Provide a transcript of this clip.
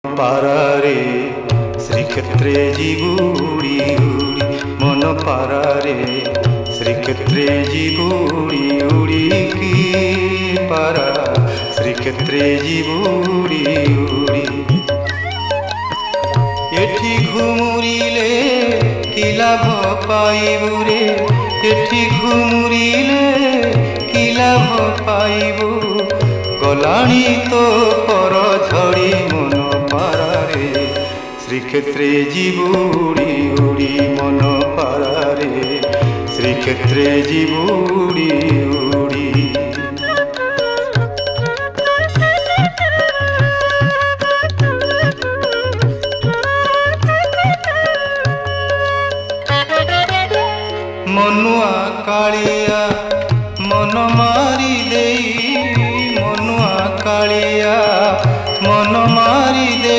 पारारे श्रीक्षेत्रे जीवुड़ी उड़ी मन पारारे श्रीक्षेत्रे जीवुड़ी उड़ी की पारा श्रीक्षेत्रे जीवुड़ी उड़ी एठी घुमुरिले कि लाभ पाइबु रे एठी घुमुरिले कि लाभ पाइबु गलाणी तो पर झड़ी मन पारारे श्रीक्षेत्रे जीवुड़ी उड़ी मन पारारे श्रीक्षेत्रे जीवुड़ी उड़ी मनुआ कालिया